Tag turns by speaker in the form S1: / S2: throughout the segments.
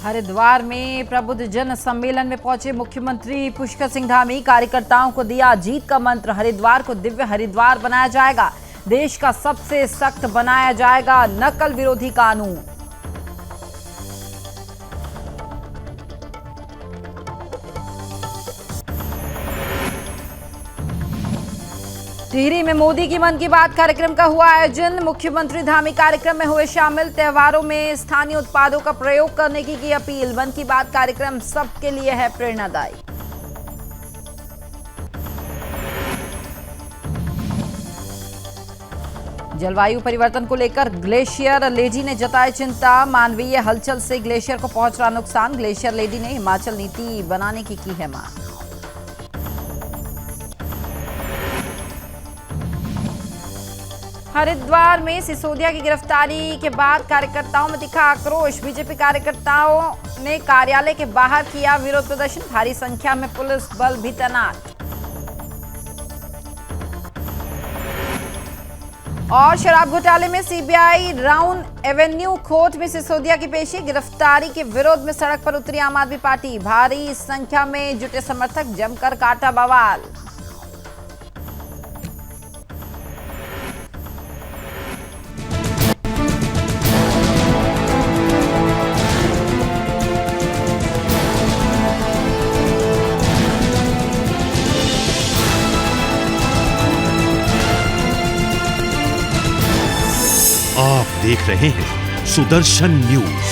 S1: हरिद्वार में प्रबुद्ध जन सम्मेलन में पहुंचे मुख्यमंत्री पुष्कर सिंह धामी। कार्यकर्ताओं को दिया जीत का मंत्र। हरिद्वार को दिव्य हरिद्वार बनाया जाएगा। देश का सबसे सख्त बनाया जाएगा नकल विरोधी कानून। टिहरी में मोदी की मन की बात कार्यक्रम का हुआ आयोजन। मुख्यमंत्री धामी कार्यक्रम में हुए शामिल। त्योहारों में स्थानीय उत्पादों का प्रयोग करने की अपील। मन की बात कार्यक्रम सबके लिए है प्रेरणादायी। जलवायु परिवर्तन को लेकर ग्लेशियर लेडी ने जताई चिंता। मानवीय हलचल से ग्लेशियर को पहुंच रहा नुकसान। ग्लेशियर लेडी ने हिमाचल नीति बनाने की है मांग। हरिद्वार में सिसोदिया की गिरफ्तारी के बाद कार्यकर्ताओं में दिखा आक्रोश। बीजेपी कार्यकर्ताओं ने कार्यालय के बाहर किया विरोध प्रदर्शन। भारी संख्या में पुलिस बल भी तैनात। और शराब घोटाले में सीबीआई राउंड एवेन्यू कोर्ट में सिसोदिया की पेशी। गिरफ्तारी के विरोध में सड़क पर उतरी आम आदमी पार्टी। भारी संख्या में जुटे समर्थक जमकर काटा बवाल।
S2: आप देख रहे हैं सुदर्शन न्यूज।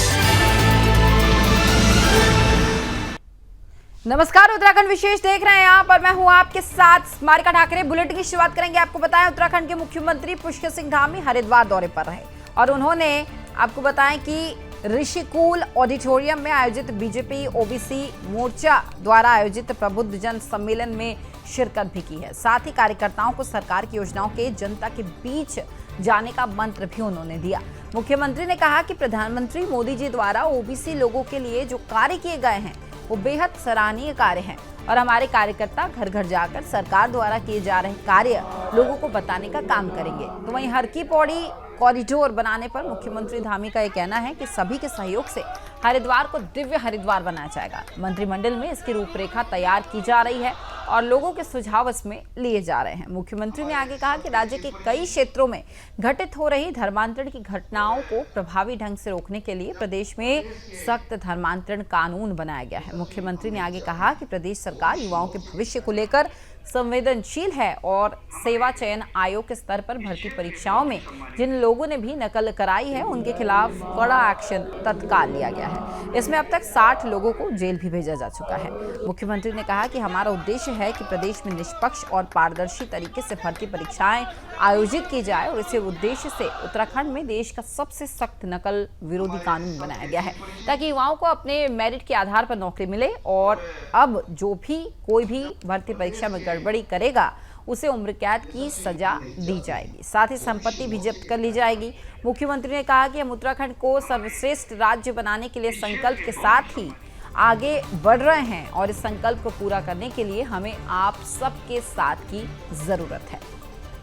S1: नमस्कार, उत्तराखंड विशेष देख रहे हैं आप और मैं हूं आपके साथ स्मारिका ठाकरे। बुलेटिन की शुरुआत करेंगे। आपको बताएं, उत्तराखंड के मुख्यमंत्री पुष्कर सिंह धामी हरिद्वार दौरे पर रहे और उन्होंने आपको बताएं कि ऋषिकुल ऑडिटोरियम में आयोजित बीजेपी ओबीसी मोर्चा द्वारा आयोजित प्रबुद्ध जन सम्मेलन में शिरकत भी की है। साथ ही कार्यकर्ताओं को सरकार की योजनाओं के जनता के बीच जाने का मंत्र भी उन्होंने दिया। मुख्यमंत्री ने कहा कि प्रधानमंत्री मोदी जी द्वारा ओबीसी लोगों के लिए जो कार्य किए गए हैं वो बेहद सराहनीय कार्य हैं और हमारे कार्यकर्ता घर घर जाकर सरकार द्वारा किए जा रहे कार्य लोगों को बताने का काम करेंगे। तो वहीं हर की पौड़ी कॉरिडोर बनाने पर मुख्यमंत्री धामी का यह कहना है कि सभी के सहयोग से हरिद्वार को दिव्य हरिद्वार बनाया जाएगा। मंत्रिमंडल में इसकी रूपरेखा तैयार की जा रही है और लोगों के सुझाव इसमें लिए जा रहे हैं। मुख्यमंत्री ने आगे कहा कि राज्य के कई क्षेत्रों में घटित हो रही धर्मांतरण की घटनाओं को प्रभावी ढंग से रोकने के लिए प्रदेश में सख्त धर्मांतरण कानून बनाया गया है। मुख्यमंत्री ने आगे कहा कि प्रदेश सरकार युवाओं के भविष्य को लेकर संवेदनशील है और सेवा चयन आयोग के स्तर पर भर्ती परीक्षाओं में जिन लोगों ने भी नकल कराई है उनके खिलाफ कड़ा एक्शन तत्काल लिया गया है। इसमें अब तक 60 लोगों को जेल भी भेजा जा चुका है। मुख्यमंत्री ने कहा कि हमारा उद्देश्य है कि प्रदेश में निष्पक्ष और पारदर्शी तरीके से भर्ती परीक्षाएं आयोजित की जाए और इसी उद्देश्य से उत्तराखंड में देश का सबसे सख्त नकल विरोधी कानून बनाया गया है ताकि युवाओं को अपने मेरिट के आधार पर नौकरी मिले और अब जो भी कोई भी भर्ती परीक्षा में गड़बड़ी करेगा उसे उम्र कैद की सजा दी जाएगी। साथ ही संपत्ति भी जब्त कर ली जाएगी। मुख्यमंत्री ने कहा कि हम उत्तराखंड को सर्वश्रेष्ठ राज्य बनाने के लिए संकल्प के साथ ही आगे बढ़ रहे हैं और इस संकल्प को पूरा करने के लिए हमें आप सबके साथ की जरूरत है।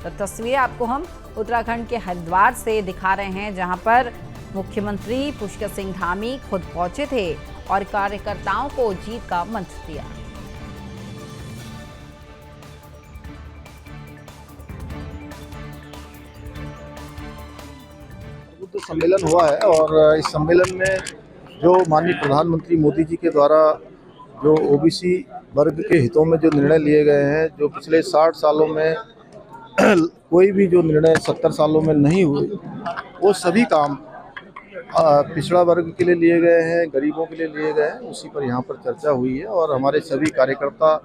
S1: तो तस्वीरें आपको हम उत्तराखंड के हरिद्वार से दिखा रहे हैं जहां पर मुख्यमंत्री पुष्कर सिंह धामी खुद पहुंचे थे और कार्यकर्ताओं को जीत का मंत्र दिया।
S3: सम्मेलन हुआ है और इस सम्मेलन में जो माननीय प्रधानमंत्री मोदी जी के द्वारा जो ओबीसी वर्ग के हितों में जो निर्णय लिए गए हैं, जो पिछले 60 सालों में कोई भी जो निर्णय 70 सालों में नहीं हुए, वो सभी काम पिछड़ा वर्ग के लिए लिए गए हैं, गरीबों के लिए लिए गए हैं। उसी पर यहाँ पर चर्चा हुई है और हमारे सभी कार्यकर्ता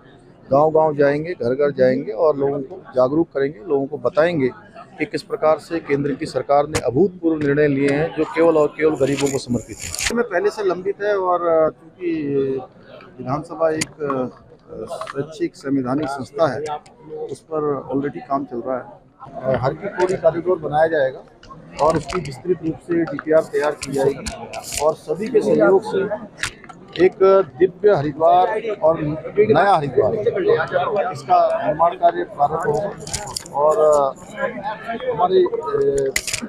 S3: गांव-गांव जाएंगे, घर घर जाएंगे और लोगों को जागरूक करेंगे, लोगों को बताएंगे कि किस प्रकार से केंद्र की सरकार ने अभूतपूर्व निर्णय लिए हैं जो केवल और केवल गरीबों को समर्पित है। में पहले से लंबित है और चूँकि विधानसभा एक स्वैच्छिक संवैधानिक संस्था है, उस पर ऑलरेडी काम चल रहा है। हर की पौड़ी कॉरिडोर बनाया जाएगा और उसकी विस्तृत रूप से डीपीआर तैयार की जाएगी और सभी के सहयोग से एक दिव्य हरिद्वार और नया हरिद्वार इसका निर्माण कार्य प्रारंभ होगा और हमारे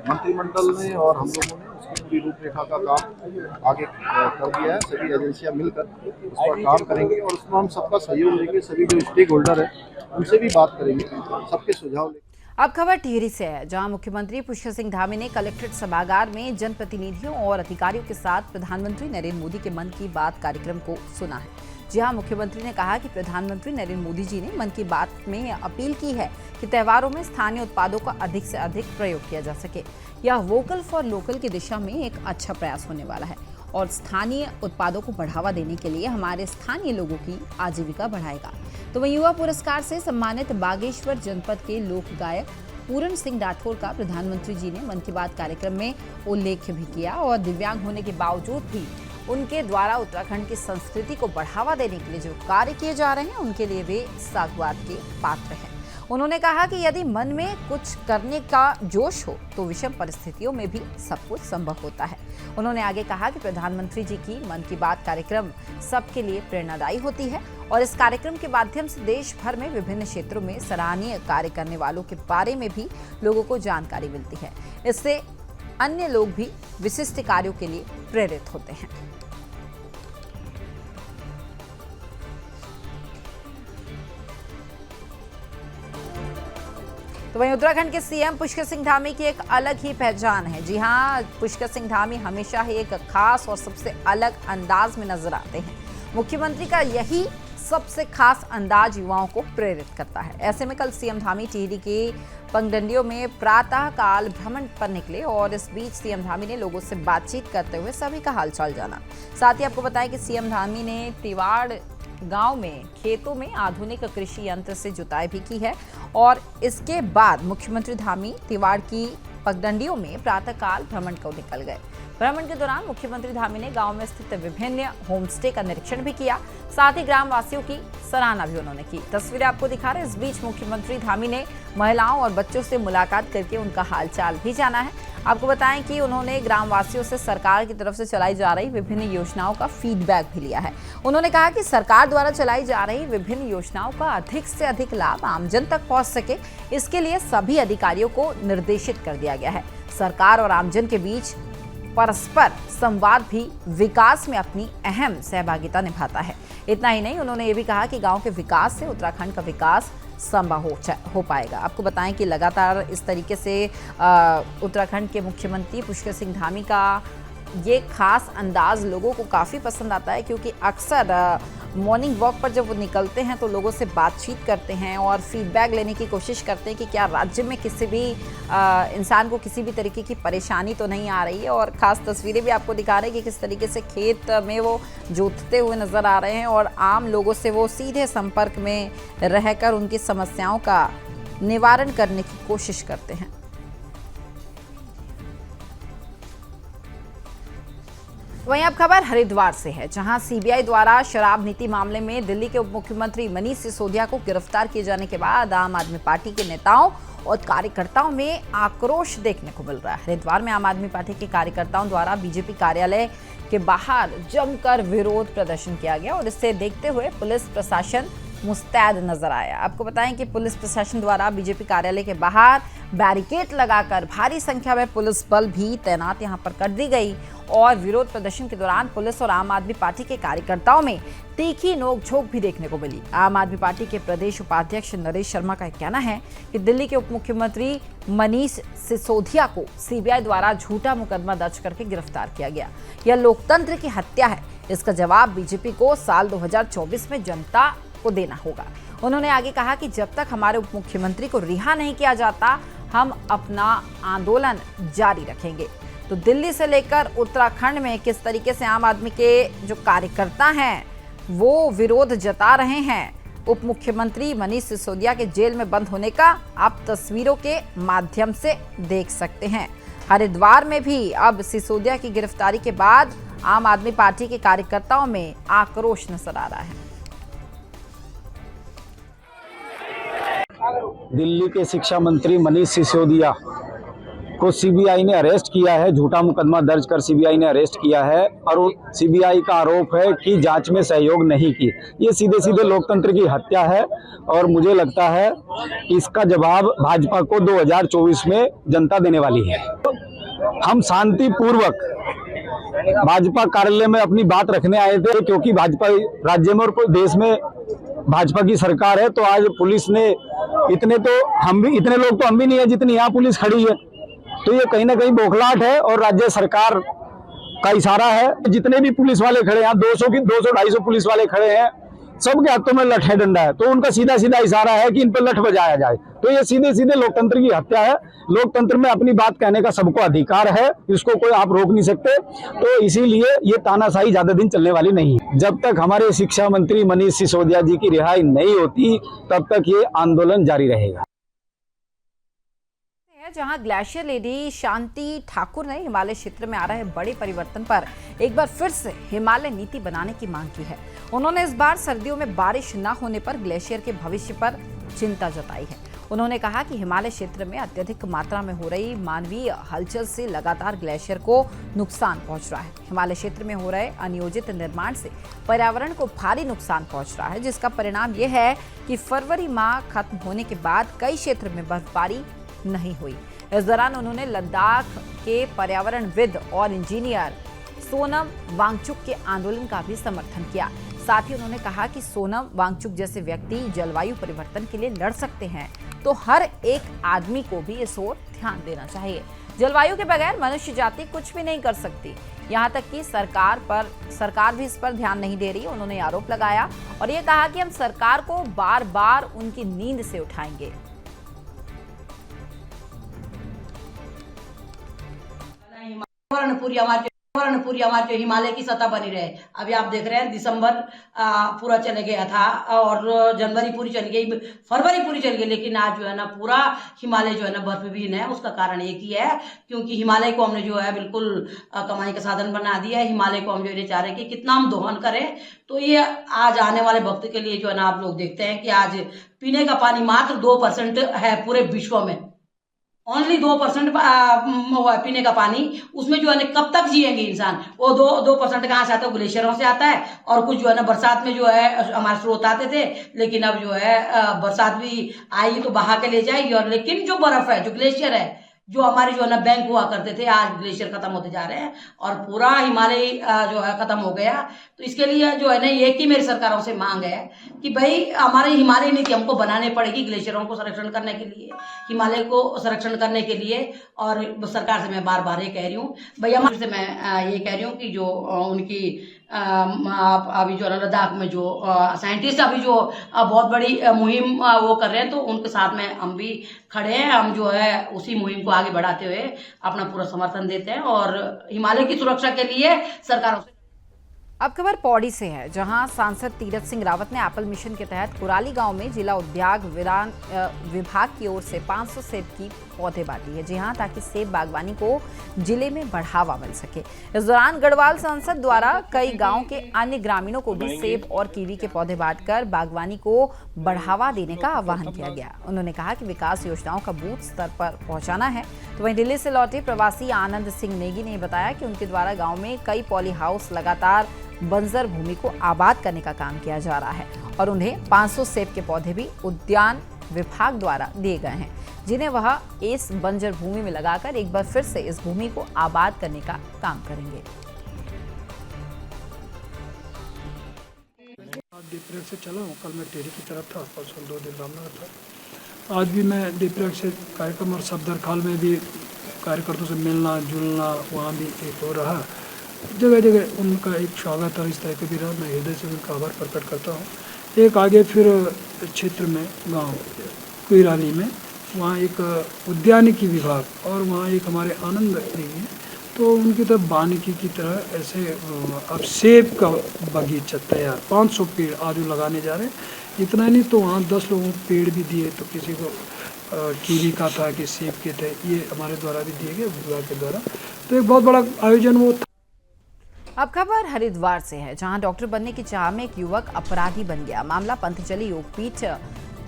S3: मंत्रिमंडल ने और हम लोगों ने उसकी पूरी रूपरेखा का काम आगे कर दिया है। सभी एजेंसियां मिलकर उस पर काम करेंगे और उसमें हम सबका सहयोग लेंगे। सभी जो स्टेक होल्डर है उनसे भी बात करेंगे, सबके सुझाव लेंगे।
S1: अब खबर टिहरी से है, जहां मुख्यमंत्री पुष्कर सिंह धामी ने कलेक्ट्रेट सभागार में जनप्रतिनिधियों और अधिकारियों के साथ प्रधानमंत्री नरेंद्र मोदी के मन की बात कार्यक्रम को सुना है। जी हां, मुख्यमंत्री ने कहा कि प्रधानमंत्री नरेंद्र मोदी जी ने मन की बात में अपील की है कि त्योहारों में स्थानीय उत्पादों का अधिक से अधिक प्रयोग किया जा सके। यह वोकल फॉर लोकल की दिशा में एक अच्छा प्रयास होने वाला है और स्थानीय उत्पादों को बढ़ावा देने के लिए हमारे स्थानीय लोगों की आजीविका बढ़ाएगा। तो वहीं युवा पुरस्कार से सम्मानित बागेश्वर जनपद के लोक गायक पूरन सिंह राठौर का प्रधानमंत्री जी ने मन की बात कार्यक्रम में उल्लेख भी किया और दिव्यांग होने के बावजूद भी उनके द्वारा उत्तराखंड की संस्कृति को बढ़ावा देने के लिए जो कार्य किए जा रहे हैं उनके लिए वे साधुवाद के पात्र हैं। उन्होंने कहा कि यदि मन में कुछ करने का जोश हो तो विषम परिस्थितियों में भी सब कुछ संभव होता है। उन्होंने आगे कहा कि प्रधानमंत्री जी की मन की बात कार्यक्रम सबके लिए प्रेरणादायी होती है और इस कार्यक्रम के माध्यम से देश भर में विभिन्न क्षेत्रों में सराहनीय कार्य करने वालों के बारे में भी लोगों को जानकारी मिलती है। इससे अन्य लोग भी विशिष्ट कार्यों के लिए प्रेरित होते हैं। तो वहीं उत्तराखंड के सीएम पुष्कर सिंह धामी की एक अलग ही पहचान है। जी हां, पुष्कर सिंह धामी हमेशा ही एक खास और सबसे अलग अंदाज में नजर आते हैं। मुख्यमंत्री का यही सबसे खास अंदाज युवाओं को प्रेरित करता है। ऐसे में कल सीएम धामी टिहरी के पगडंडियों में प्रातः काल भ्रमण पर निकले और इस बीच सीएम धामी ने लोगों से बातचीत करते हुए सभी का हालचाल जाना। साथ ही आपको बताएं कि सीएम धामी ने तिवाड़ गांव में खेतों में आधुनिक कृषि यंत्र से जुताई भी की है और इसके बाद मुख्यमंत्री धामी तिवाड़ की पगडंडियों में प्रातःकाल भ्रमण को निकल गए। भ्रमण के दौरान मुख्यमंत्री धामी ने गांव में स्थित विभिन्न होमस्टे का निरीक्षण भी किया, साथ ही ग्राम वासियों की सराहना भी उन्होंने की। तस्वीरें आपको दिखा रहे हैं। इस बीच मुख्यमंत्री धामी ने महिलाओं और बच्चों से मुलाकात करके उनका हालचाल भी जाना है। आपको बताएं कि उन्होंने ग्राम वासियों से सरकार की तरफ से चलाई जा रही विभिन्न योजनाओं का फीडबैक भी लिया है। उन्होंने कहा कि सरकार द्वारा चलाई जा रही विभिन्न योजनाओं का अधिक से अधिक लाभ आमजन तक पहुंच सके, इसके लिए सभी अधिकारियों को निर्देशित कर दिया गया है। सरकार और आमजन के बीच परस्पर संवाद भी विकास में अपनी अहम सहभागिता निभाता है। इतना ही नहीं, उन्होंने ये भी कहा कि गांव के विकास से उत्तराखंड का विकास संभव हो पाएगा। आपको बताएं कि लगातार इस तरीके से उत्तराखंड के मुख्यमंत्री पुष्कर सिंह धामी का ये खास अंदाज लोगों को काफ़ी पसंद आता है, क्योंकि अक्सर मॉर्निंग वॉक पर जब वो निकलते हैं तो लोगों से बातचीत करते हैं और फीडबैक लेने की कोशिश करते हैं कि क्या राज्य में किसी भी इंसान को किसी भी तरीके की परेशानी तो नहीं आ रही है। और ख़ास तस्वीरें भी आपको दिखा रहे हैं कि किस तरीके से खेत में वो जोतते हुए नज़र आ रहे हैं और आम लोगों से वो सीधे संपर्क में रहकर उनकी समस्याओं का निवारण करने की कोशिश करते हैं। वहीं अब खबर हरिद्वार से है, जहां सीबीआई द्वारा शराब नीति मामले में दिल्ली के उप मुख्यमंत्री मनीष सिसोदिया को गिरफ्तार किए जाने के बाद आम आदमी पार्टी के नेताओं और कार्यकर्ताओं में आक्रोश देखने को मिल रहा है। हरिद्वार में आम आदमी पार्टी के कार्यकर्ताओं द्वारा बीजेपी कार्यालय के बाहर जमकर विरोध प्रदर्शन किया गया और इसे देखते हुए पुलिस प्रशासन मुस्तैद नजर आया। आपको बताएं कि पुलिस प्रशासन द्वारा बीजेपी कार्यालय के बाहर बैरिकेड लगाकर भारी संख्या में पुलिस बल भी तैनात यहां पर कर दी गई और विरोध प्रदर्शन के दौरान पुलिस और आम आदमी पार्टी के कार्यकर्ताओं में तीखी नोकझोंक भी देखने को मिली। आम आदमी पार्टी के प्रदेश उपाध्यक्ष नरेश शर्मा का कहना है कि दिल्ली के उप मुख्यमंत्री मनीष सिसोदिया को सीबीआई द्वारा झूठा मुकदमा दर्ज करके गिरफ्तार किया गया। यह लोकतंत्र की हत्या है। इसका जवाब बीजेपी को साल 2024 में जनता को देना होगा। उन्होंने आगे कहा कि जब तक हमारे उप मुख्यमंत्री को रिहा नहीं किया जाता, हम अपना आंदोलन जारी रखेंगे। तो दिल्ली से लेकर उत्तराखंड में किस तरीके से आम आदमी के जो कार्यकर्ता हैं वो विरोध जता रहे हैं उप मुख्यमंत्री मनीष सिसोदिया के जेल में बंद होने का, आप तस्वीरों के माध्यम से देख सकते हैं। हरिद्वार में भी अब सिसोदिया की गिरफ्तारी के बाद आम आदमी पार्टी के कार्यकर्ताओं में आक्रोश नजर आ रहा है।
S4: दिल्ली के शिक्षा मंत्री मनीष सिसोदिया को सीबीआई ने अरेस्ट किया है, झूठा मुकदमा दर्ज कर सीबीआई ने अरेस्ट किया है और सीबीआई का आरोप है कि जांच में सहयोग नहीं की। ये सीधे सीधे लोकतंत्र की हत्या है और मुझे लगता है इसका जवाब भाजपा को 2024 में जनता देने वाली है। हम शांतिपूर्वक भाजपा कार्यालय में अपनी बात रखने आए थे, क्योंकि भाजपा राज्य में और देश में भाजपा की सरकार है। तो आज पुलिस ने इतने लोग तो हम भी नहीं है जितनी यहाँ पुलिस खड़ी है। तो ये कहीं ना कहीं बौखलाहट है और राज्य सरकार का इशारा है। जितने भी पुलिस वाले खड़े हैं, 200-250 पुलिस वाले खड़े हैं, सबके हाथों में लठ है, डंडा है। तो उनका सीधा सीधा इशारा है कि इन पर लठ बजाया जाए। तो ये सीधे सीधे लोकतंत्र की हत्या है। लोकतंत्र में अपनी बात कहने का सबको अधिकार है, इसको कोई आप रोक नहीं सकते। तो इसीलिए ये तानाशाही ज्यादा दिन चलने वाली नहीं है। जब तक हमारे शिक्षा मंत्री मनीष सिसोदिया जी की रिहाई नहीं होती, तब तक ये आंदोलन जारी रहेगा।
S1: जहां ग्लेशियर लेडी शांति ठाकुर ने हिमालय क्षेत्र में आ रहे बड़े परिवर्तन पर एक बार फिर से हिमालय नीति बनाने की मांग की है। उन्होंने इस बार सर्दियों में बारिश न होने पर ग्लेशियर के भविष्य पर चिंता जताई है। उन्होंने कहा कि हिमालय क्षेत्र में अत्यधिक मात्रा में हो रही मानवीय हलचल से लगातार ग्लेशियर को नुकसान पहुंच रहा है। हिमालय क्षेत्र में हो रहे अनियोजित निर्माण से पर्यावरण को भारी नुकसान पहुंच रहा है, जिसका परिणाम यह है कि फरवरी माह खत्म होने के बाद कई क्षेत्र में बर्फबारी नहीं हुई। इस दौरान उन्होंने लद्दाख के पर्यावरणविद और इंजीनियर सोनम वांगचुक के आंदोलन का भी समर्थन किया। साथ ही उन्होंने कहा कि सोनम वांगचुक जैसे व्यक्ति जलवायु परिवर्तन के लिए लड़ सकते हैं, तो हर एक आदमी को भी इस ओर ध्यान देना चाहिए। जलवायु के बगैर मनुष्य जाति कुछ भी नहीं कर सकती। यहाँ तक कि सरकार भी इस पर ध्यान नहीं दे रही। उन्होंने आरोप लगाया और ये कहा कि हम सरकार को बार बार उनकी नींद से उठाएंगे।
S5: पूरी हमारे जो हिमालय की सतह बनी रहे। अभी आप देख रहे हैं दिसंबर पूरा चले गया था और जनवरी पूरी चली गई, फरवरी पूरी चली गई, लेकिन आज जो है ना पूरा हिमालय जो है ना बर्फ विहीन है। उसका कारण एक ही है, क्योंकि हिमालय को हमने जो है बिल्कुल कमाई का साधन बना दिया है। हिमालय को हम जो ये चाह रहे हैं कि कितना हम दोहन करें। तो ये आज आने वाले वक्त के लिए जो है ना आप लोग देखते हैं कि आज पीने का पानी मात्र 2% है पूरे विश्व में। ओनली 2% पीने का पानी, उसमें जो है ना कब तक जिएंगे इंसान। वो 2% कहाँ से आता है? ग्लेशियरों से आता है। और कुछ जो है ना बरसात में जो है हमारे स्रोत आते थे, लेकिन अब जो है बरसात भी आएगी तो बहा के ले जाएगी। और लेकिन जो बर्फ है, जो ग्लेशियर है, जो हमारे जो है ना बैंक हुआ करते थे, आज ग्लेशियर खत्म होते जा रहे हैं और पूरा हिमालय जो है खत्म हो गया। तो इसके लिए जो है ना एक ही मेरी सरकारों से मांग है कि भाई हमारे हिमालय नीति हमको बनानी पड़ेगी ग्लेशियरों को संरक्षण करने के लिए, हिमालय को संरक्षण करने के लिए। और सरकार से मैं बार बार ये कह रही हूँ, भैया से मैं ये कह रही हूँ कि जो उनकी अभी जो लद्दाख में जो साइंटिस्ट अभी जो बहुत बड़ी मुहिम वो कर रहे हैं, तो उनके साथ में हम भी खड़े हैं। हम जो है उसी मुहिम को आगे बढ़ाते हुए अपना पूरा समर्थन देते हैं और हिमालय की सुरक्षा के लिए सरकारों से।
S1: अब खबर पौड़ी से है, जहां सांसद तीरथ सिंह रावत ने एप्पल मिशन के तहत कुराली गांव में जिला उद्यान विभाग की ओर से 500 सेब की पौधे बांटी है। जी हां, ताकि सेब बागवानी को जिले में बढ़ावा मिल सके। इस दौरान गढ़वाल सांसद द्वारा कई गांव के अन्य ग्रामीणों को भी सेब और कीवी के पौधे बांटकर बागवानी को बढ़ावा देने का आह्वान किया गया। उन्होंने कहा कि विकास योजनाओं का बूथ स्तर पर पहुंचाना है। तो वहीं दिल्ली से लौटे प्रवासी आनंद सिंह नेगी ने बताया कि उनके द्वारा गाँव में कई पॉली हाउस लगातार बंजर भूमि को आबाद करने का काम किया जा रहा है और उन्हें 500 सेब के पौधे भी उद्यान विभाग द्वारा दिए गए हैं, जिन्हें वह इस बंजर भूमि में लगाकर एक बार फिर से इस भूमि को आबाद करने का काम करेंगे।
S6: डीपरेक से चला हूँ, कल मैं टेरी की तरफ था, परसों 2 दिन रामनगर था। आज भी मैं डीपरेक से कार्यक्रम और सफदरखाल में भी कार्यकर्ताओं से मिलना जुलना वहाँ भी एक हो रहा। जगह जगह उनका एक स्वागत और इस तरह के भी रहा। मैं हृदय से उनका आभार प्रकट करता हूँ। एक आगे फिर क्षेत्र में गांव कुराली में वहाँ एक उद्यानिकी विभाग और वहाँ एक हमारे आनंद देवी, तो उनकी तरफ वानिकी की तरह ऐसे अब सेब का बगीचा तैयार 500 पेड़ आजू लगाने जा रहे हैं। इतना नहीं तो वहाँ 10 लोगों को पेड़ भी दिए, तो किसी को कीवी का था कि सेब के थे, ये हमारे द्वारा भी दिए गए विभाग के द्वारा। तो एक बहुत बड़ा आयोजन वो था।
S1: अब खबर हरिद्वार से है, जहां डॉक्टर बनने की चाह में एक युवक अपराधी बन गया। मामला पंतजलि योगपीठ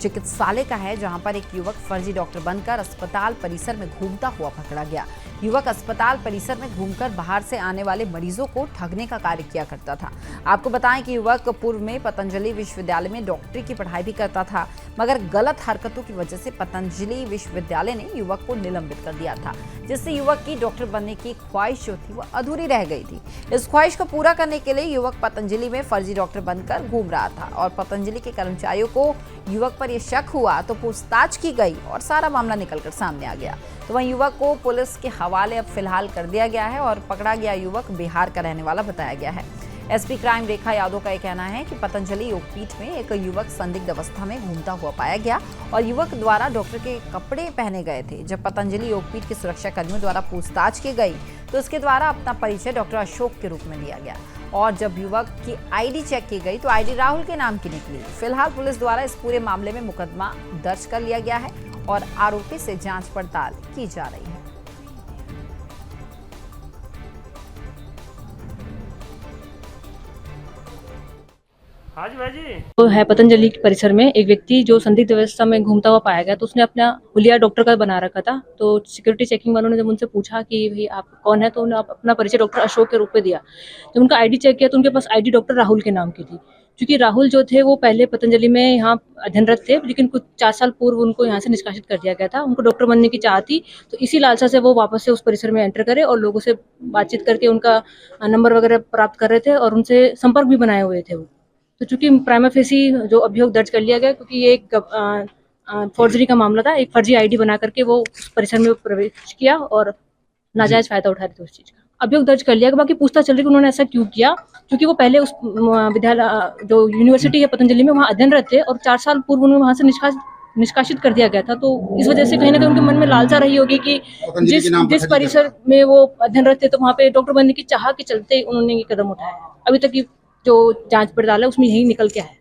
S1: चिकित्सालय का है, जहां पर एक युवक फर्जी डॉक्टर बनकर अस्पताल परिसर में घूमता हुआ पकड़ा गया। युवक अस्पताल परिसर में घूमकर बाहर से आने वाले मरीजों को ठगने का कार्य किया करता था। आपको बताएं कि युवक पूर्व में पतंजलि विश्वविद्यालय में डॉक्टरी की पढ़ाई भी करता था, मगर गलत हरकतों की वजह से पतंजलि विश्वविद्यालय ने युवक को निलंबित कर दिया था, जिससे युवक की डॉक्टर बनने की ख्वाहिश जो थी वो अधूरी रह गई थी। इस ख्वाहिश को पूरा करने के लिए युवक पतंजलि में फर्जी डॉक्टर बनकर घूम रहा था और पतंजलि के कर्मचारियों को युवक पर यह शक हुआ तो पूछताछ की गई और सारा मामला निकलकर सामने आ गया। तो वहीं युवक को पुलिस के हवाले अब फिलहाल कर दिया गया है और पकड़ा गया युवक बिहार का रहने वाला बताया गया है। एसपी क्राइम रेखा यादव का यह कहना है कि पतंजलि योगपीठ में एक युवक संदिग्ध अवस्था में घूमता हुआ पाया गया और युवक द्वारा डॉक्टर के कपड़े पहने गए थे। जब पतंजलि योगपीठ के सुरक्षा कर्मियों द्वारा पूछताछ की गई तो उसके द्वारा अपना परिचय डॉक्टर अशोक के रूप में दिया गया और जब युवक की आईडी चेक की गई तो आईडी राहुल के नाम की निकली। फिलहाल पुलिस द्वारा इस पूरे मामले में मुकदमा दर्ज कर लिया गया है और आरोपी से जांच पड़ताल की जा रही है।
S7: हाँ जी भाई जी।
S8: तो है पतंजलि के परिसर में एक व्यक्ति जो संदिग्ध अवस्था में घूमता हुआ पाया गया, तो उसने अपना हुलिया डॉक्टर का बना रखा था। तो सिक्योरिटी चेकिंग वालों ने जब उनसे पूछा कि भाई आप कौन है, तो उन्होंने अपना परिचय डॉक्टर अशोक के रूप में दिया। जब उनका आईडी चेक किया तो उनके पास आईडी डॉक्टर राहुल के नाम की थी। क्योंकि राहुल जो थे वो पहले पतंजलि में यहाँ अध्ययनरत थे, लेकिन कुछ 4 साल पूर्व उनको यहाँ से निष्कासित कर दिया गया था। उनको डॉक्टर बनने की चाह थी, तो इसी लालसा से वो वापस से उस परिसर में एंटर करे और लोगों से बातचीत करके उनका नंबर वगैरह प्राप्त कर रहे थे और उनसे संपर्क भी बनाए हुए थे वो। तो चूंकि प्राइमा फेसी जो अभियोग दर्ज कर लिया गया, क्योंकि ये एक फॉर्जरी का मामला था, एक फर्जी आईडी बना करके वो उस परिसर में प्रवेश किया और नाजायज फायदा उठा रहे थे उस चीज़ का। अभियोग दर्ज कर लिया गया। बाकी पूछताछ चल रही है कि उन्होंने ऐसा क्यों किया, क्योंकि वो पहले उस विद्यालय जो यूनिवर्सिटी है पतंजलि में वहाँ अध्ययनरत थे और 4 साल पूर्व उन्हें वहाँ से निष्कासित कर दिया गया था। तो इस वजह से कहीं ना कहीं उनके मन में लालसा रही होगी कि जिस परिसर में वो अध्ययनरत थे तो वहाँ पे डॉक्टर बनने की चाह के चलते उन्होंने ये कदम उठाया है। अभी तक की जो जांच पड़ताल है उसमें यही निकल के है।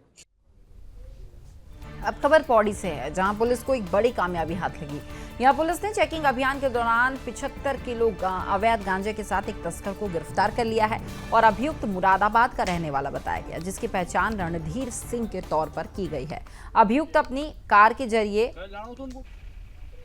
S1: अब खबर पौड़ी से है, जहां पुलिस को एक बड़ी कामयाबी हाथ लगी। यहां पुलिस ने चेकिंग अभियान के दौरान 75 किलो अवैध गांजे के साथ एक तस्कर को गिरफ्तार कर लिया है और अभियुक्त मुरादाबाद का रहने वाला बताया गया, जिसकी पहचान रणधीर सिंह के तौर पर की गई है। अभियुक्त अपनी कार के जरिए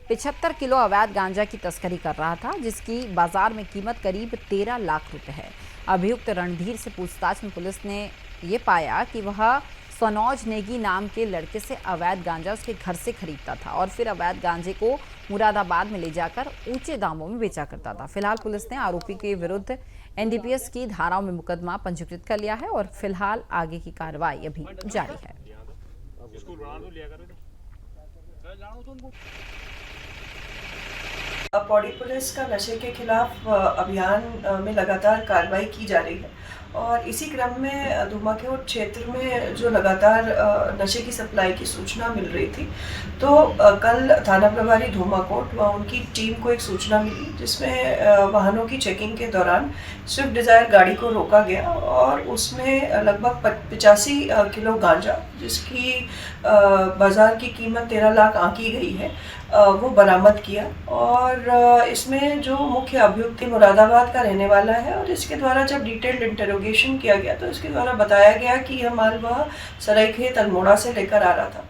S1: 75 किलो अवैध गांजा की तस्करी कर रहा था, जिसकी बाजार में कीमत करीब 13 लाख रुपए है। अभियुक्त रणधीर से पूछताछ में पुलिस ने ये पाया कि वह सनौज नेगी नाम के लड़के से अवैध गांजा उसके घर से खरीदता था और फिर अवैध गांजे को मुरादाबाद में ले जाकर ऊंचे दामों में बेचा करता था। फिलहाल पुलिस ने आरोपी के विरुद्ध एनडीपीएस की धाराओं में मुकदमा पंजीकृत कर लिया है और फिलहाल आगे की कार्रवाई अभी जारी है।
S9: पौड़ी पुलिस का नशे के खिलाफ अभियान में लगातार कार्रवाई की जा रही है और इसी क्रम में धूमाखेड़ क्षेत्र में जो लगातार नशे की सप्लाई की सूचना मिल रही थी, तो कल थाना प्रभारी धूमाकोट व उनकी टीम को एक सूचना मिली, जिसमें वाहनों की चेकिंग के दौरान स्विफ्ट डिज़ायर गाड़ी को रोका गया और उसमें लगभग 85 किलो गांजा, जिसकी बाज़ार की कीमत 13 लाख आंकी गई है, वो बरामद किया। और इसमें जो मुख्य अभियुक्त मुरादाबाद का रहने वाला है और इसके द्वारा जब डिटेल्ड इंटरोगेशन किया गया तो इसके द्वारा बताया गया कि यह माल वह सरायखेत अल्मोड़ा से लेकर आ रहा था।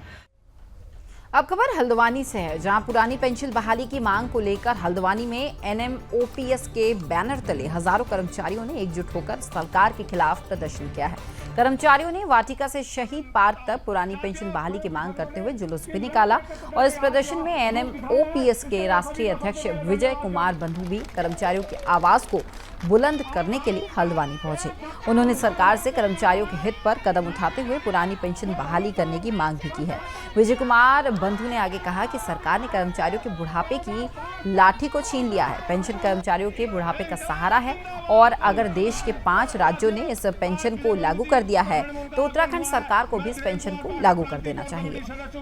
S1: अब खबर हल्द्वानी से है, जहां पुरानी पेंशन बहाली की मांग को लेकर हल्द्वानी में एनएमओपीएस के बैनर तले हजारों कर्मचारियों ने एकजुट होकर सरकार के खिलाफ प्रदर्शन किया है। कर्मचारियों ने वाटिका से शहीद पार्क तक पुरानी पेंशन बहाली की मांग करते हुए जुलूस भी निकाला और इस प्रदर्शन में एनएमओपीएस के राष्ट्रीय अध्यक्ष विजय कुमार बंधु भी कर्मचारियों की आवाज को बुलंद करने के लिए हल्द्वानी पहुंचे। उन्होंने सरकार से कर्मचारियों के हित पर कदम उठाते हुए पुरानी पेंशन बहाली करने की मांग भी की है। विजय कुमार बंधु ने आगे कहा कि सरकार ने कर्मचारियों के बुढ़ापे की लाठी को छीन लिया है। पेंशन कर्मचारियों के बुढ़ापे का सहारा है और अगर देश के 5 राज्यों ने इस पेंशन को लागू कर दिया है तो उत्तराखंड सरकार को भी इस पेंशन को लागू कर देना चाहिए,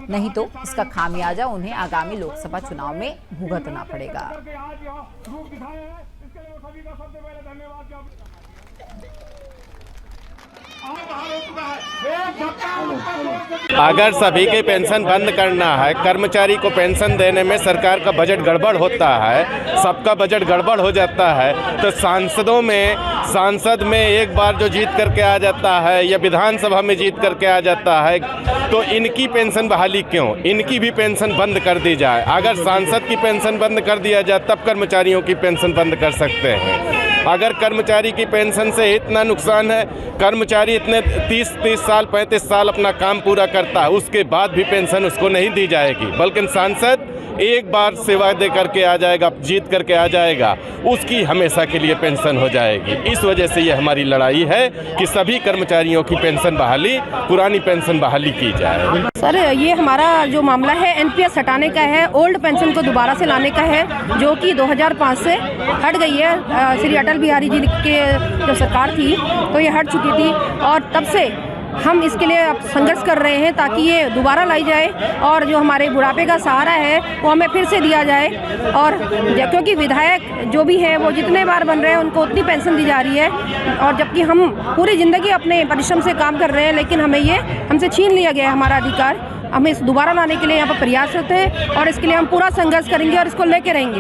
S1: नहीं तो इसका खामियाजा उन्हें आगामी लोकसभा चुनाव में भुगतना पड़ेगा।
S10: अगर सभी के पेंशन बंद करना है, कर्मचारी को पेंशन देने में सरकार का बजट गड़बड़ होता है, सबका बजट गड़बड़ हो जाता है, तो सांसदों में सांसद में एक बार जो जीत करके आ जाता है या विधानसभा में जीत करके आ जाता है, तो इनकी पेंशन बहाली क्यों? इनकी भी पेंशन बंद कर दी जाए। अगर सांसद की पेंशन बंद कर दिया जाए तब कर्मचारियों की पेंशन बंद कर सकते हैं। अगर कर्मचारी की पेंशन से इतना नुकसान है, कर्मचारी इतने 30 साल 35 साल अपना काम पूरा करता है, उसके बाद भी पेंशन उसको नहीं दी जाएगी, बल्कि सांसद एक बार सेवा दे करके आ जाएगा, जीत करके आ जाएगा, उसकी हमेशा के लिए पेंशन हो जाएगी। इस वजह से ये हमारी लड़ाई है कि सभी कर्मचारियों की पेंशन बहाली, पुरानी पेंशन बहाली की जाए।
S11: सर, ये हमारा जो मामला है एनपीएस हटाने का है, ओल्ड पेंशन को दोबारा से लाने का है, जो कि 2005 से हट गई है। श्री अटल बिहारी जी की जब सरकार थी तो ये हट चुकी थी, और तब से हम इसके लिए अब संघर्ष कर रहे हैं ताकि ये दोबारा लाई जाए और जो हमारे बुढ़ापे का सहारा है वो हमें फिर से दिया जाए। और क्योंकि विधायक जो भी हैं वो जितने बार बन रहे हैं उनको उतनी पेंशन दी जा रही है, और जबकि हम पूरी ज़िंदगी अपने परिश्रम से काम कर रहे हैं, लेकिन हमें ये हमसे छीन लिया गया है हमारा अधिकार। हमें इस दोबारा लाने के लिए यहाँ पर प्रयासरत है और इसके लिए हम पूरा संघर्ष करेंगे और इसको लेके रहेंगे।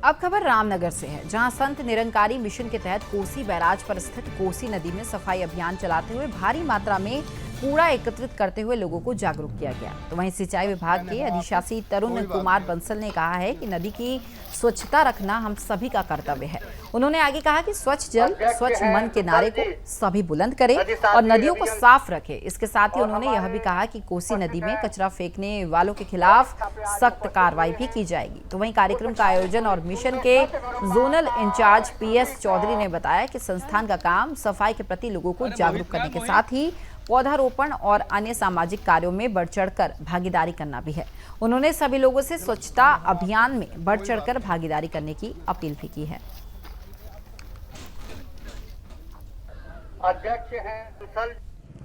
S1: अब खबर रामनगर से है, जहां संत निरंकारी मिशन के तहत कोसी बैराज पर स्थित कोसी नदी में सफाई अभियान चलाते हुए भारी मात्रा में कूड़ा एकत्रित करते हुए लोगों को जागरूक किया गया। तो वहीं सिंचाई विभाग के अधिशासी तरुण कुमार बंसल ने कहा है कि नदी की स्वच्छता रखना हम सभी का कर्तव्य है। उन्होंने आगे कहा कि स्वच्छ जल स्वच्छ मन के नारे को सभी बुलंद करें और नदियों को साफ रखें। इसके साथ ही उन्होंने यह भी कहा कि कोसी नदी में कचरा फेंकने वालों के खिलाफ सख्त कार्रवाई भी की जाएगी। तो वहीं कार्यक्रम का आयोजन और मिशन के जोनल इंचार्ज PS चौधरी ने बताया कि संस्थान का काम सफाई के प्रति लोगों को जागरूक करने के साथ ही पौधारोपण और अन्य सामाजिक कार्यों में बढ़ चढ़कर भागीदारी करना भी है। उन्होंने सभी लोगों से स्वच्छता अभियान में बढ़ चढ़कर भागीदारी करने की अपील भी की है।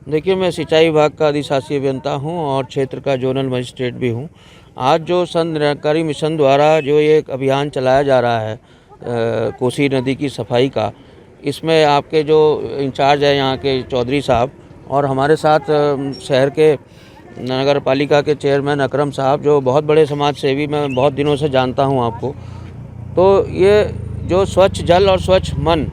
S12: देखिए, मैं सिंचाई विभाग का अधिशासी अभियंता हूं और क्षेत्र का जोनल मजिस्ट्रेट भी हूं। आज जो संत निरंकारी मिशन द्वारा जो ये एक अभियान चलाया जा रहा है कोसी नदी की सफाई का, इसमें आपके जो इंचार्ज है यहाँ के चौधरी साहब और हमारे साथ शहर के नगर पालिका के चेयरमैन अकरम साहब, जो बहुत बड़े समाज सेवी, मैं बहुत दिनों से जानता हूं आपको। तो ये जो स्वच्छ जल और स्वच्छ मन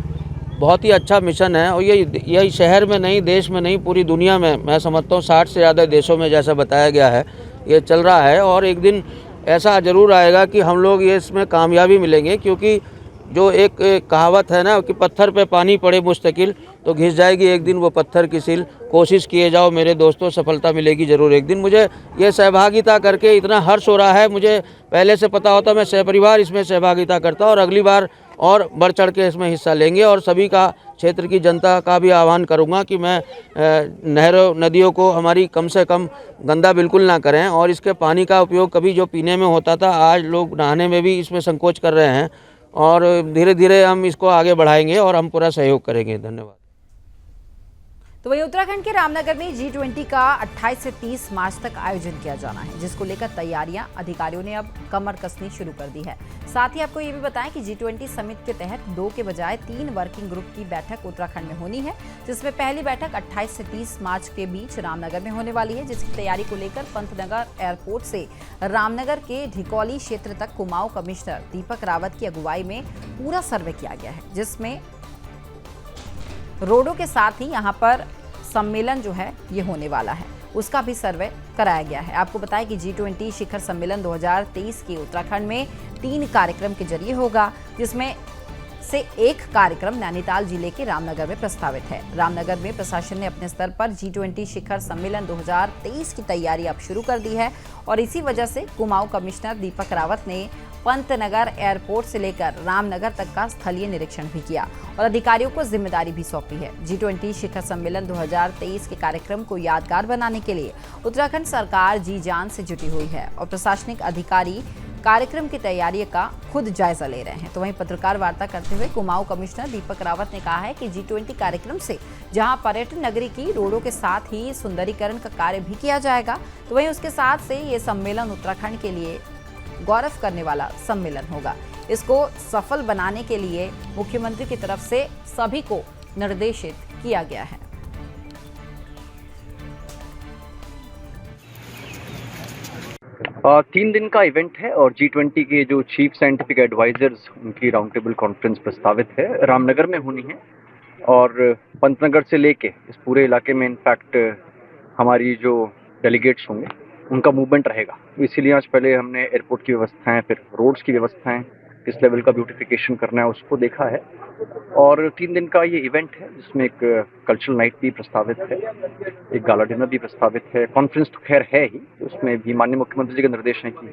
S12: बहुत ही अच्छा मिशन है, और यही शहर में नहीं, देश में नहीं, पूरी दुनिया में मैं समझता हूँ 60 से ज़्यादा देशों में जैसा बताया गया है ये चल रहा है। और एक दिन ऐसा ज़रूर आएगा कि हम लोग ये इसमें कामयाबी मिलेंगे, क्योंकि जो एक कहावत है ना कि पत्थर पे पानी पड़े मुस्तकिल तो घिस जाएगी एक दिन वो पत्थर की सिल। कोशिश किए जाओ मेरे दोस्तों, सफलता मिलेगी ज़रूर एक दिन। मुझे ये सहभागिता करके इतना हर्ष हो रहा है, मुझे पहले से पता होता मैं सहपरिवार इसमें सहभागिता करता, और अगली बार और बढ़ चढ़ के इसमें हिस्सा लेंगे। और सभी का, क्षेत्र की जनता का भी आह्वान करूंगा कि मैं नहरों नदियों को हमारी कम से कम गंदा बिल्कुल ना करें, और इसके पानी का उपयोग कभी जो पीने में होता था आज लोग नहाने में भी इसमें संकोच कर रहे हैं, और धीरे धीरे हम इसको आगे बढ़ाएंगे और हम पूरा सहयोग करेंगे। धन्यवाद।
S1: तो वहीं उत्तराखंड के रामनगर में G20 का 28 से 30 मार्च तक आयोजन किया जाना है, जिसको लेकर तैयारियां अधिकारियों ने अब कमर कसनी शुरू कर दी है। साथ ही आपको ये भी बताएं कि G20 समिट के तहत 2 के बजाय 3 वर्किंग ग्रुप की बैठक उत्तराखंड में होनी है, जिसमें पहली बैठक 28 से 30 मार्च के बीच रामनगर में होने वाली है, जिसकी तैयारी को लेकर पंतनगर एयरपोर्ट से रामनगर के ढिकौली क्षेत्र तक कुमाऊं कमिश्नर दीपक रावत की अगुवाई में पूरा सर्वे किया गया है, जिसमें रोडों के साथ ही यहाँ पर सम्मेलन जो है ये होने वाला है, उसका भी सर्वे कराया गया है। आपको बताएं कि G20 शिखर सम्मेलन 2023 के उत्तराखंड में 3 कार्यक्रम के जरिए होगा, जिसमें से एक कार्यक्रम नैनीताल जिले के रामनगर में प्रस्तावित है। रामनगर में प्रशासन ने अपने स्तर पर G20 शिखर सम्मेलन 2023 की तैयारी अब शुरू कर दी है, और इसी वजह से कुमाऊं कमिश्नर दीपक रावत ने पंतनगर एयरपोर्ट से लेकर रामनगर तक का स्थलीय निरीक्षण भी किया और अधिकारियों को जिम्मेदारी भी सौंपी है। G20 शिखर सम्मेलन 2023 के कार्यक्रम को यादगार बनाने के लिए उत्तराखंड सरकार जी जान से जुटी हुई है, और प्रशासनिक अधिकारी कार्यक्रम की तैयारी का खुद जायजा ले रहे हैं। तो वहीं पत्रकार वार्ता करते हुए कुमाऊं कमिश्नर दीपक रावत ने कहा है कि G20 कार्यक्रम से जहां पर्यटन नगरी की रोडों के साथ ही सुंदरीकरण का कार्य भी किया जाएगा, तो वहीं उसके साथ से ये सम्मेलन उत्तराखंड के लिए गौरव करने वाला सम्मेलन होगा। इसको सफल बनाने के लिए मुख्यमंत्री की तरफ से सभी को निर्देशित किया गया है।
S13: 3 दिन का इवेंट है और G20 के जो चीफ साइंटिफिक एडवाइजर्स उनकी राउंड टेबल कॉन्फ्रेंस प्रस्तावित है, रामनगर में होनी है और पंतनगर से लेके इस पूरे इलाके में इनफैक्ट हमारी जो डेलीगेट्स होंगे उनका मूवमेंट रहेगा। इसीलिए आज पहले हमने एयरपोर्ट की व्यवस्थाएं, फिर रोड्स की व्यवस्थाएं, किस लेवल का ब्यूटिफिकेशन करना है उसको देखा है और 3 दिन का ये इवेंट है जिसमें एक कल्चरल नाइट भी प्रस्तावित है, एक गाला डिनर भी प्रस्तावित है, कॉन्फ्रेंस तो खैर है ही, उसमें भी माननीय मुख्यमंत्री जी के निर्देश हैं कि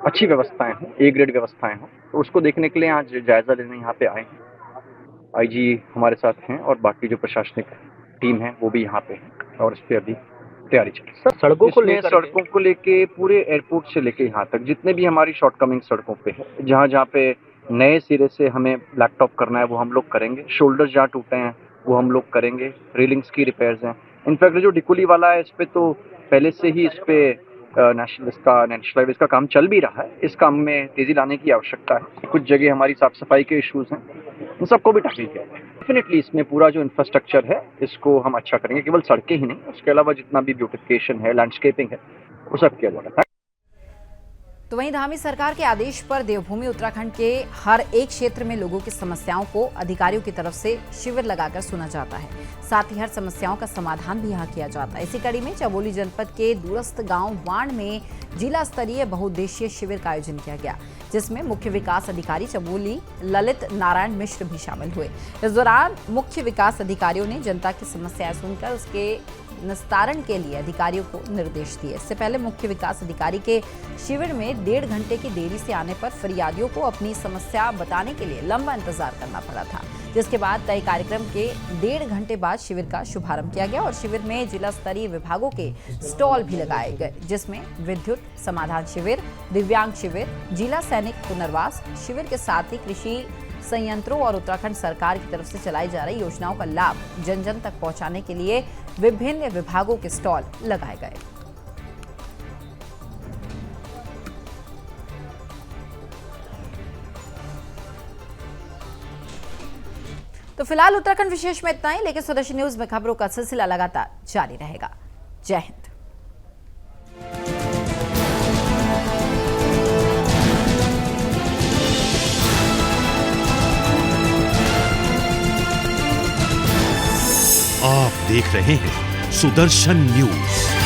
S13: अच्छी व्यवस्थाएं हों, ए ग्रेड व्यवस्थाएं हों, तो उसको देखने के लिए आज जायजा लेने यहाँ पे आए हैं। IG हमारे साथ हैं और बाकी जो प्रशासनिक टीम है वो भी यहाँ पे है और इस पर अभी तैयारी चल रही है। सड़कों को लेके पूरे एयरपोर्ट से लेके यहाँ तक जितने भी हमारी शॉर्टकमिंग सड़कों पे है, जहाँ पे नए सिरे से हमें ब्लैकटॉप करना है वो हम लोग करेंगे, शोल्डर जहाँ टूटे हैं वो हम लोग करेंगे, रेलिंग्स की रिपेयर्स हैं। इनफैक्ट जो डिकुली वाला है इस पे तो पहले से ही इस पे नेशनल हाईवे का काम चल भी रहा है। इस काम में तेजी लाने की आवश्यकता है। कुछ जगह हमारी साफ सफाई के इश्यूज हैं, उन सबको भी टैकल किया है। डेफिनेटली इसमें पूरा जो इंफ्रास्ट्रक्चर है इसको हम अच्छा करेंगे, केवल सड़कें ही नहीं, उसके अलावा जितना भी ब्यूटिफिकेशन है, लैंडस्केपिंग है, वो सब किया जाएगा।
S1: तो वहीं धामी सरकार के आदेश पर देवभूमि उत्तराखंड के हर एक क्षेत्र में लोगों की समस्याओं को अधिकारियों की तरफ से शिविर लगाकर सुना जाता है। साथ ही हर समस्याओं का समाधान भी यहाँ किया जाता है। इसी कड़ी में चमोली जनपद के दूरस्थ गांव वाण में जिला स्तरीय बहुउद्देशीय शिविर का आयोजन किया गया, जिसमें मुख्य विकास अधिकारी चमोली ललित नारायण मिश्र भी शामिल हुए। इस दौरान मुख्य विकास अधिकारियों ने जनता की समस्याएं सुनकर उसके निस्तारण के लिए अधिकारियों को निर्देश दिए। इससे पहले मुख्य विकास अधिकारी के शिविर में 1.5 घंटे की देरी से आने पर फरियादियों को अपनी समस्या बताने के लिए लंबा इंतजार करना पड़ा था, जिसके बाद तय कार्यक्रम के 1.5 घंटे बाद शिविर का शुभारंभ किया गया और शिविर में जिला स्तरीय विभागों के स्टॉल भी लगाए गए, जिसमें विद्युत समाधान शिविर, दिव्यांग शिविर, जिला सैनिक पुनर्वास शिविर के साथ ही कृषि संयंत्रों और उत्तराखंड सरकार की तरफ से चलाई जा रही योजनाओं का लाभ जन जन तक पहुंचाने के लिए विभिन्न विभागों के स्टॉल लगाए गए। तो फिलहाल उत्तराखंड विशेष में इतना ही, लेकिन स्वदेशी न्यूज में खबरों का सिलसिला लगातार जारी रहेगा। जय हिंद।
S2: आप देख रहे हैं सुदर्शन न्यूज।